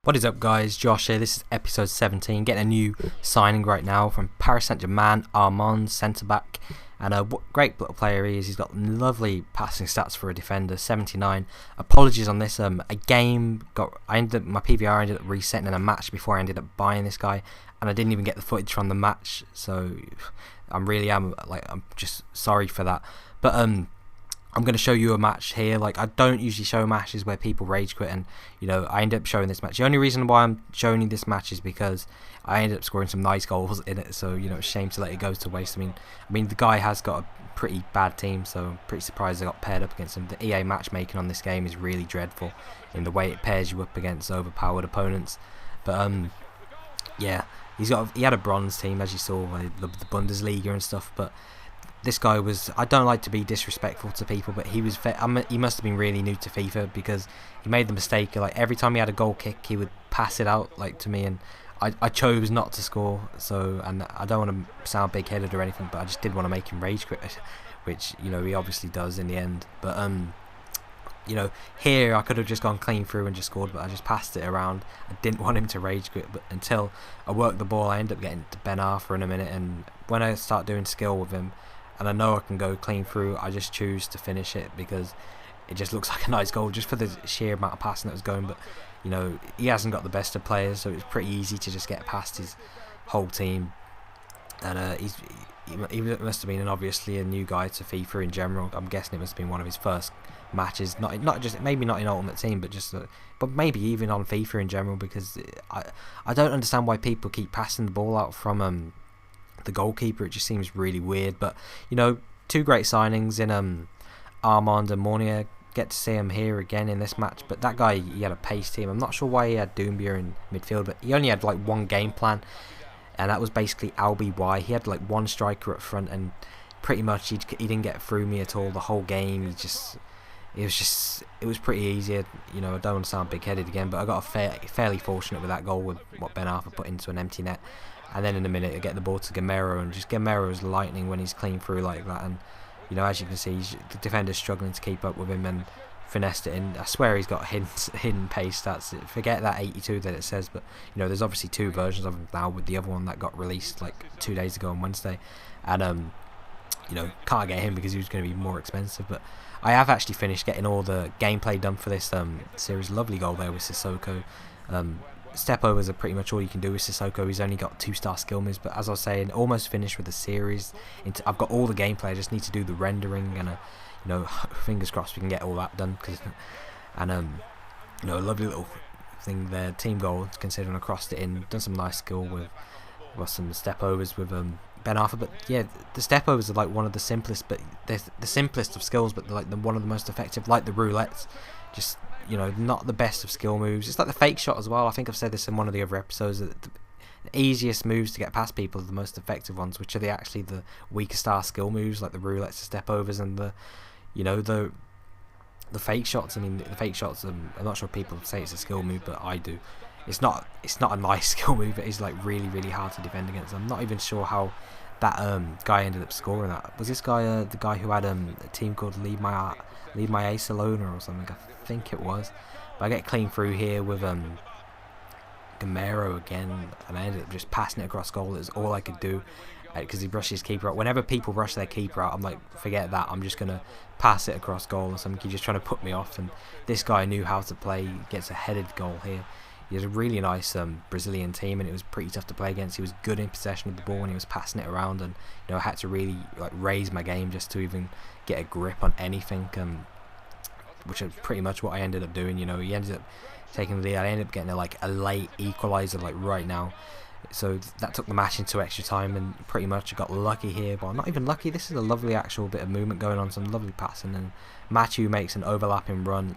What is up, guys? Josh here. This is episode 17. Getting a new signing right now from Paris Saint-Germain, Armand, centre-back. And what great little player he is. He's got lovely passing stats for a defender, 79. Apologies on this. My PVR ended up resetting in a match before I ended up buying this guy, and I didn't even get the footage from the match. So I'm just sorry for that. But I'm going to show you a match here. Like, I don't usually show matches where people rage quit, and I ended up showing this match. The only reason why I'm showing you this match is because I ended up scoring some nice goals in it, so it's a shame to let it go to waste. I mean the guy has got a pretty bad team, so I'm pretty surprised I got paired up against him. The EA matchmaking on this game is really dreadful in the way it pairs you up against overpowered opponents. But yeah, he had a bronze team, as you saw, the Bundesliga and stuff, but this guy was, I don't like to be disrespectful to people, but he was he must have been really new to FIFA, because he made the mistake, like, every time he had a goal kick he would pass it out to me, and I chose not to score. So, and I don't want to sound big-headed or anything, but I just did want to make him rage quit, which he obviously does in the end. But here I could have just gone clean through and just scored, but I just passed it around. I didn't want him to rage quit, but until I worked the ball, I ended up getting to Ben Arthur in a minute, and when I start doing skill with him and I know I can go clean through, I just choose to finish it because it just looks like a nice goal, just for the sheer amount of passing that was going. But he hasn't got the best of players, so it's pretty easy to just get past his whole team. And he must have been obviously a new guy to FIFA in general. I'm guessing it must have been one of his first matches, not just maybe not in Ultimate Team, but just but maybe even on FIFA in general, because I don't understand why people keep passing the ball out from the goalkeeper. It just seems really weird. But two great signings in Armand and Mournier. Get to see him here again in this match. But that guy, he had a pace team. I'm not sure why he had Doumbia in midfield, but he only had like one game plan, and that was basically LBY. He had like one striker up front, and pretty much he didn't get through me at all the whole game. It was pretty easy. I don't want to sound big-headed again, but I got fairly fortunate with that goal, with what Ben Arthur put into an empty net. And then in a minute I get the ball to Gamero, and just Gamero is lightning when he's clean through like that. And as you can see, the defender's struggling to keep up with him and finessed it in. I swear he's got hidden pace stats. Forget that 82 that it says, but there's obviously two versions of him now, with the other one that got released like 2 days ago on Wednesday. And can't get him because he was going to be more expensive. But I have actually finished getting all the gameplay done for this series. Lovely goal there with Sissoko. Step overs are pretty much all you can do with Sissoko. He's only got 2-star skill moves, but as I was saying, almost finished with the series. I've got all the gameplay. I just need to do the rendering, and fingers crossed we can get all that done. And a lovely little thing there, team goal, considering I crossed it in. Done some nice skill with some step overs with Ben Arthur. But yeah, the step overs are like one of the simplest, but they're the simplest of skills, but they're like one of the most effective. Like the roulettes, just not the best of skill moves. It's like the fake shot as well. I think I've said this in one of the other episodes, that the easiest moves to get past people are the most effective ones, which are actually the weaker star skill moves, like the roulettes, the step overs, and the fake shots. I mean, the fake shots, I'm not sure if people say it's a skill move, but I do. It's not a nice skill move. It is like really, really hard to defend against. I'm not even sure how that guy ended up scoring that. Was this guy the guy who had a team called Leave My Ace Alone or something? I think it was. But I get clean through here with Gamero again, and I ended up just passing it across goal. It's all I could do, because he rushed his keeper out. Whenever people rush their keeper out, I'm like, forget that, I'm just gonna pass it across goal or something. He's just trying to put me off, and this guy knew how to play. He gets a headed goal here. He has a really nice Brazilian team, and it was pretty tough to play against. He was good in possession of the ball when he was passing it around, and I had to really raise my game just to even get a grip on anything, which is pretty much what I ended up doing. He ended up taking the lead. I ended up getting a late equaliser right now, so that took the match into extra time, and pretty much I got lucky here. But I'm not even lucky. This is a lovely actual bit of movement going on, some lovely passing, and Matthew makes an overlapping run,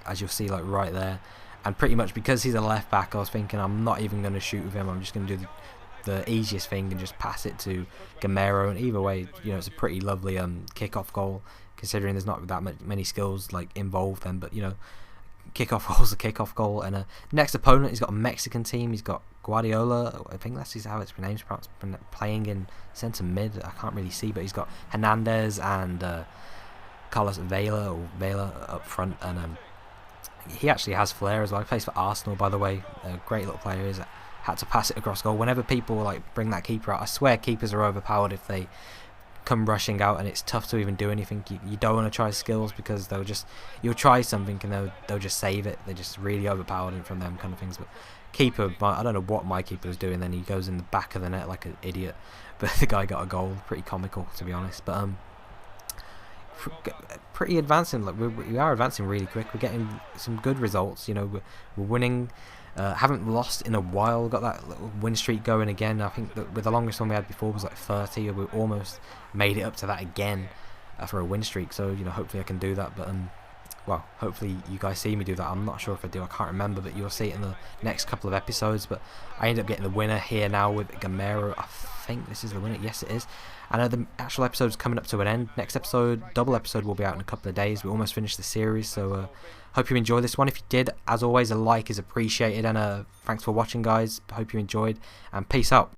as you'll see right there. And pretty much because he's a left back, I was thinking I'm not even going to shoot with him. I'm just going to do the easiest thing and just pass it to Gamero. And either way, it's a pretty lovely kickoff goal, considering there's not that many skills involved then. But kickoff goal's a kickoff goal. And next opponent, he's got a Mexican team. He's got Guardiola. I think that's how it's pronounced. Perhaps playing in centre mid. I can't really see, but he's got Hernandez and Carlos Vela up front, and he actually has flair as well. He plays for Arsenal, by the way. A great little player. He's had to pass it across goal. Whenever people like bring that keeper out, I swear keepers are overpowered if they come rushing out, and it's tough to even do anything. You don't want to try skills because you'll try something and they'll just save it. They're just really overpowered from them kind of things. But keeper, I don't know what my keeper was doing then. He goes in the back of the net like an idiot, but the guy got a goal. Pretty comical, to be honest. But pretty advancing. Like we are advancing really quick. We're getting some good results. You know, we're winning. Haven't lost in a while. Got that little win streak going again. I think that with the longest one we had before was like 30. We almost made it up to that again for a win streak. So you know, hopefully I can do that. But well, hopefully you guys see me do that. I'm not sure if I do. I can't remember, but you'll see it in the next couple of episodes. But I end up getting the winner here now with Gamero. I think this is the winner. Yes, it is. And the actual episode's coming up to an end. Next episode, double episode, will be out in a couple of days. We almost finished the series, so hope you enjoyed this one. If you did, as always, a like is appreciated. And thanks for watching, guys. Hope you enjoyed, and peace out.